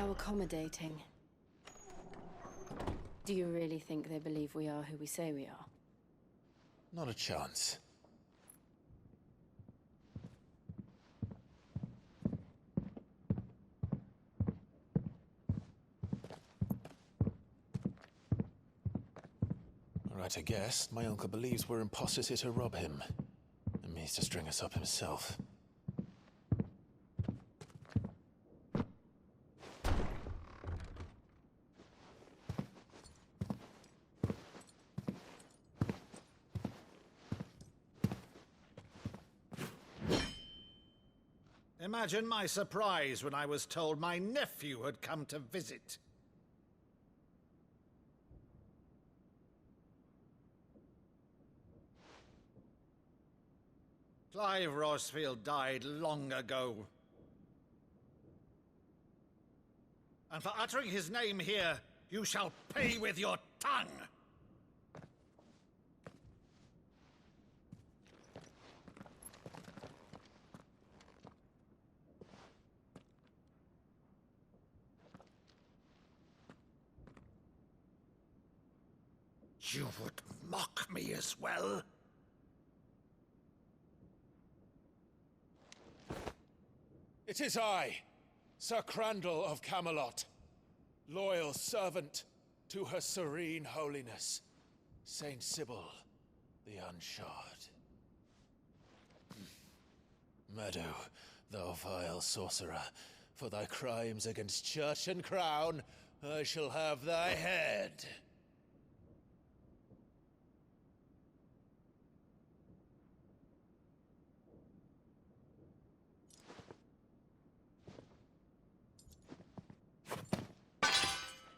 How accommodating. Do you really think they believe we are who we say we are? Not a chance. Right, I guess. My uncle believes we're imposters here to rob him. And means to string us up himself. Imagine my surprise when I was told my nephew had come to visit. Clive Rosfield died long ago. And for uttering his name here, you shall pay with your tongue! You would mock me as well? It is I, Sir Crandall of Camelot, loyal servant to Her Serene Holiness, Saint Sybil the Unshod. Meadow, thou vile sorcerer, for thy crimes against church and crown, I shall have thy head.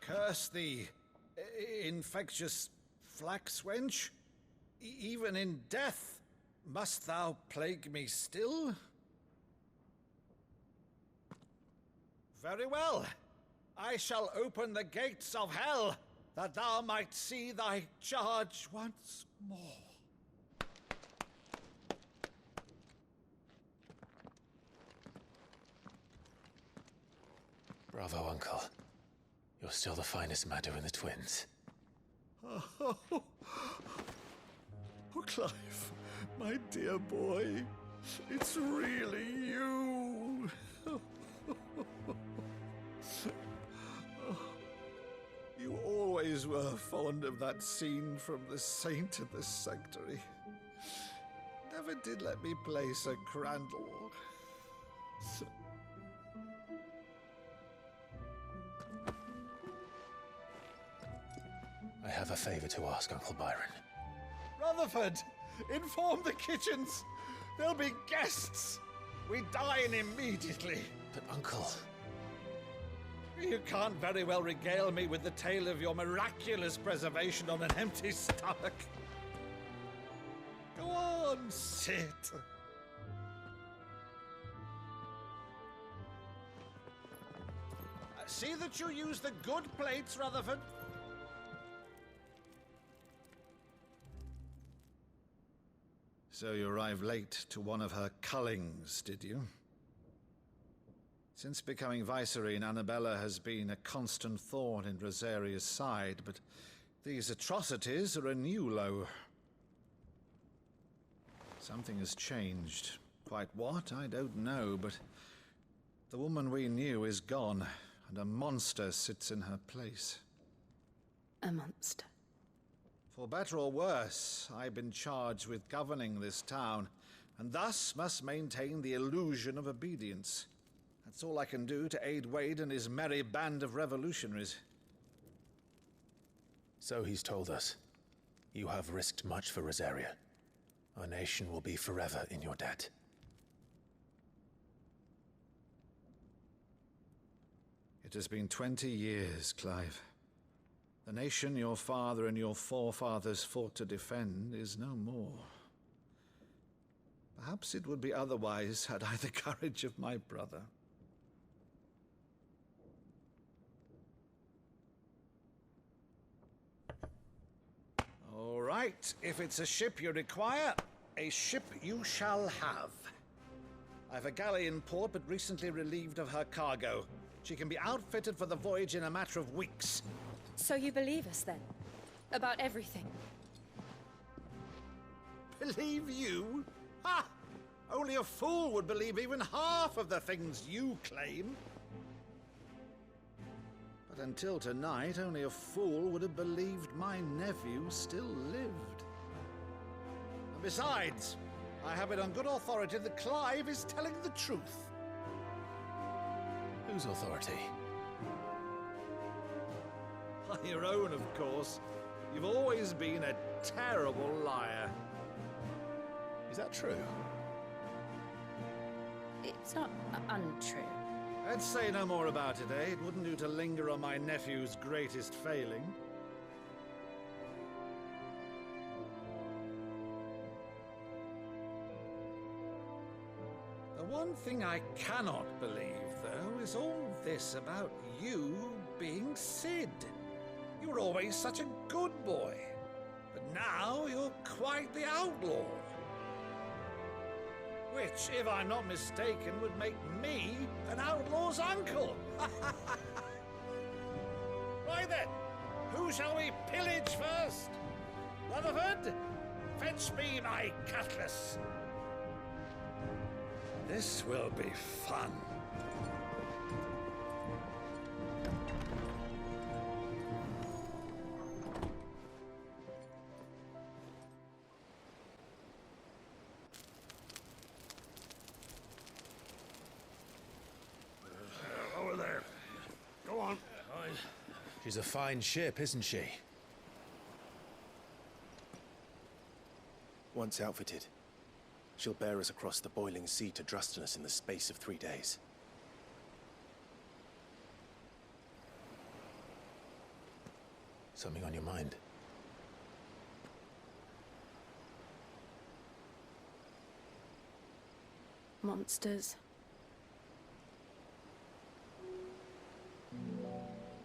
Curse thee, infectious flax wench. Even in death, must thou plague me still? Very well. I shall open the gates of hell, that thou might see thy charge once more. Bravo, Uncle. You're still the finest Meadow in the twins. Oh, Clive, my dear boy, it's really you. You always were fond of that scene from The Saint in the Sanctuary. Never did let me play Sir Crandall. I have a favor to ask, Uncle Byron. Rutherford, inform the kitchens. There'll be guests. We dine immediately. But, Uncle... You can't very well regale me with the tale of your miraculous preservation on an empty stomach. Go on, sit. See that you use the good plates, Rutherford. So you arrived late to one of her cullings, did you? Since becoming Vicereine, Annabella has been a constant thorn in Rosaria's side, but these atrocities are a new low. Something has changed. Quite what, I don't know, but the woman we knew is gone, and a monster sits in her place. A monster. For better or worse, I've been charged with governing this town, and thus must maintain the illusion of obedience. That's all I can do to aid Wade and his merry band of revolutionaries. So he's told us. You have risked much for Rosaria. Our nation will be forever in your debt. It has been 20 years, Clive. The nation your father and your forefathers fought to defend is no more. Perhaps it would be otherwise had I the courage of my brother. All right, if it's a ship you require, a ship you shall have. I've a galley in port, but recently relieved of her cargo. She can be outfitted for the voyage in a matter of weeks. So you believe us then? About everything? Believe you? Ha! Only a fool would believe even half of the things you claim. But until tonight, only a fool would have believed my nephew still lived. And besides, I have it on good authority that Clive is telling the truth. Whose authority? Your own, of course. You've always been a terrible liar. Is that true? It's not untrue. Let's say no more about it, eh? It wouldn't do to linger on my nephew's greatest failing. The one thing I cannot believe, though, is all this about you being Sid. You were always such a good boy, but now you're quite the outlaw. Which, if I'm not mistaken, would make me an outlaw's uncle. Right then, who shall we pillage first? Rutherford, fetch me my cutlass. This will be fun. Over there. Go on. She's a fine ship, isn't she? Once outfitted, she'll bear us across the boiling sea to Drustinus in the space of 3 days. Something on your mind? Monsters.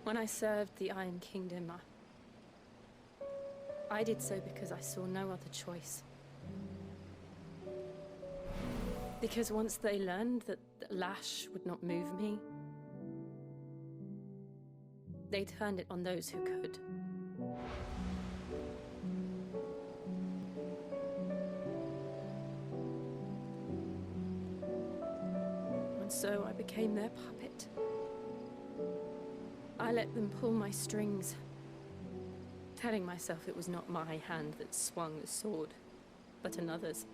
When I served the Iron Kingdom, I did so because I saw no other choice. Because once they learned that the lash would not move me, they turned it on those who could. And so I became their puppet. I let them pull my strings, telling myself it was not my hand that swung the sword, but another's.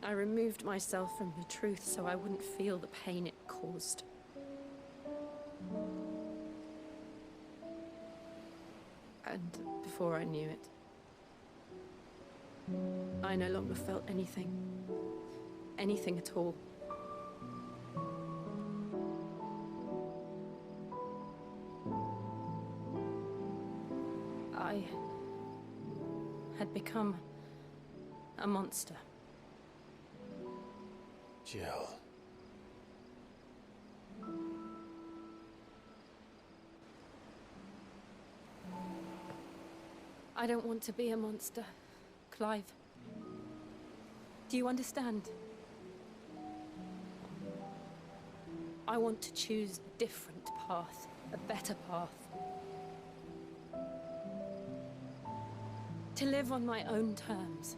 I removed myself from the truth so I wouldn't feel the pain it caused. And before I knew it, I no longer felt anything. Anything at all. I had become a monster. Jill. I don't want to be a monster, Clive. Do you understand? I want to choose a different path, a better path. To live on my own terms.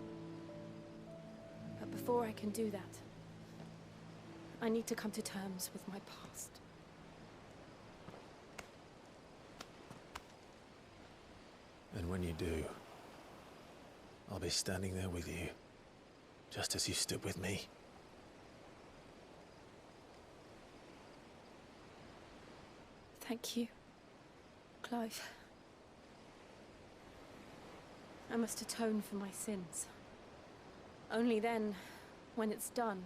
But before I can do that, I need to come to terms with my past. And when you do, I'll be standing there with you, just as you stood with me. Thank you, Clive. I must atone for my sins. Only then, when it's done,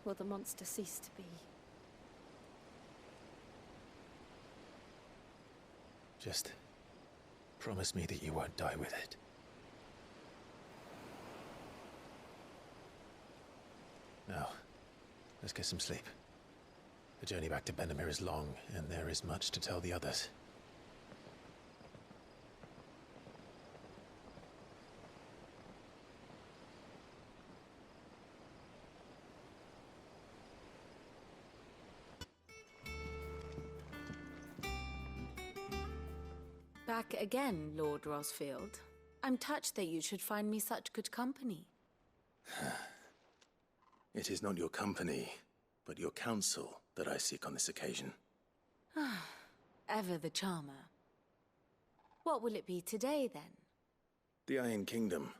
will the monster cease to be. Just promise me that you won't die with it. Now, let's get some sleep. The journey back to Benamir is long, and there is much to tell the others. Back again, Lord Rosfield. I'm touched that you should find me such good company. It is not your company, but your counsel that I seek on this occasion. Ever the charmer. What will it be today, then? The Iron Kingdom.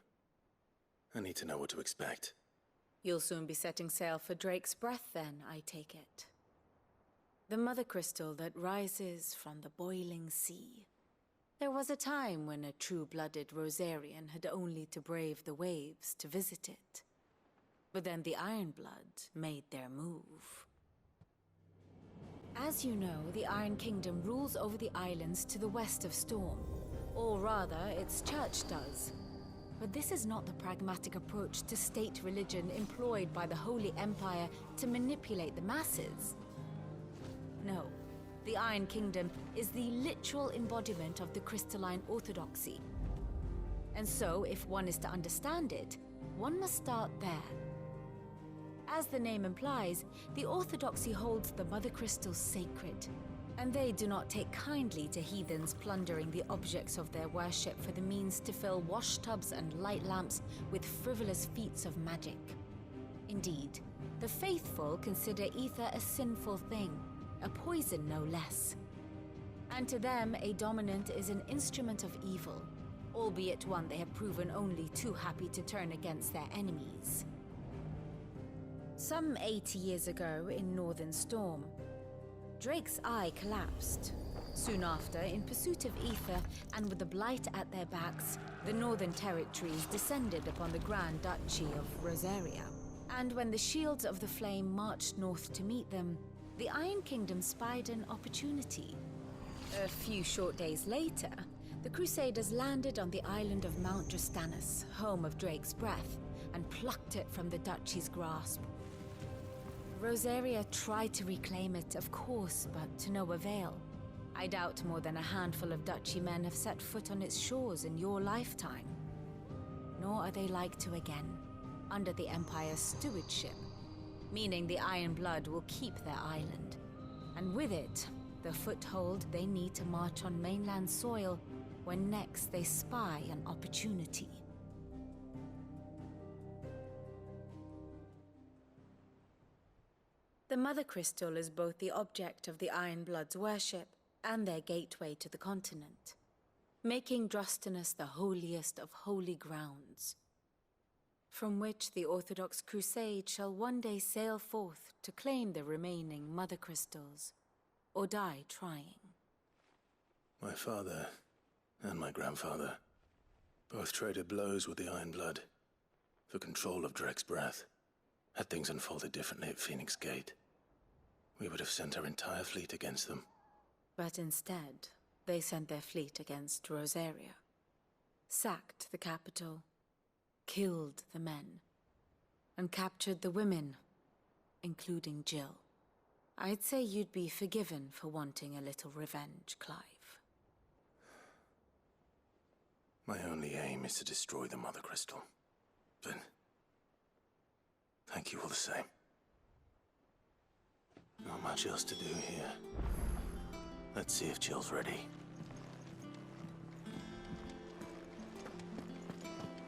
I need to know what to expect. You'll soon be setting sail for Drake's Breath, then, I take it. The mother crystal that rises from the boiling sea. There was a time when a true-blooded Rosarian had only to brave the waves to visit it. But then the Ironblood made their move. As you know, the Iron Kingdom rules over the islands to the west of Storm. Or rather, its church does. But this is not the pragmatic approach to state religion employed by the Holy Empire to manipulate the masses. No, the Iron Kingdom is the literal embodiment of the crystalline orthodoxy. And so, if one is to understand it, one must start there. As the name implies, the orthodoxy holds the Mother Crystal sacred, and they do not take kindly to heathens plundering the objects of their worship for the means to fill washtubs and light lamps with frivolous feats of magic. Indeed, the faithful consider ether a sinful thing, a poison no less. And to them, a dominant is an instrument of evil, albeit one they have proven only too happy to turn against their enemies. Some 80 years ago in Northern Storm, Drake's eye collapsed. Soon after, in pursuit of ether and with the blight at their backs, the Northern Territories descended upon the Grand Duchy of Rosaria. And when the Shields of the Flame marched north to meet them, the Iron Kingdom spied an opportunity. A few short days later, the Crusaders landed on the island of Mount Drastanus, home of Drake's Breath, and plucked it from the Duchy's grasp. Rosaria tried to reclaim it, of course, but to no avail. I doubt more than a handful of Duchy men have set foot on its shores in your lifetime. Nor are they like to again, under the Empire's stewardship, meaning the Iron Blood will keep their island, and with it, the foothold they need to march on mainland soil when next they spy an opportunity. The Mother Crystal is both the object of the Iron Blood's worship and their gateway to the continent, making Drastanus the holiest of holy grounds, from which the Orthodox Crusade shall one day sail forth to claim the remaining Mother Crystals, or die trying. My father and my grandfather both traded blows with the Iron Blood for control of Drake's Breath. Had things unfolded differently at Phoenix Gate, we would have sent our entire fleet against them. But instead, they sent their fleet against Rosaria, sacked the capital, killed the men, and captured the women, including Jill. I'd say you'd be forgiven for wanting a little revenge, Clive. My only aim is to destroy the Mother Crystal. But thank you all the same. Not much else to do here. Let's see if Jill's ready.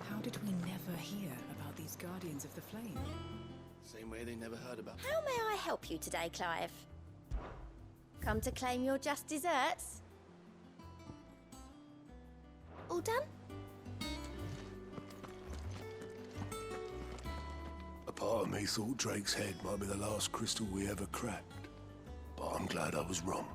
How did we never hear about these Guardians of the Flame? Same way they never heard about. How may I help you today, Clive? Come to claim your just desserts? All done? A part of me thought Drake's head might be the last crystal we ever cracked. But I'm glad I was wrong.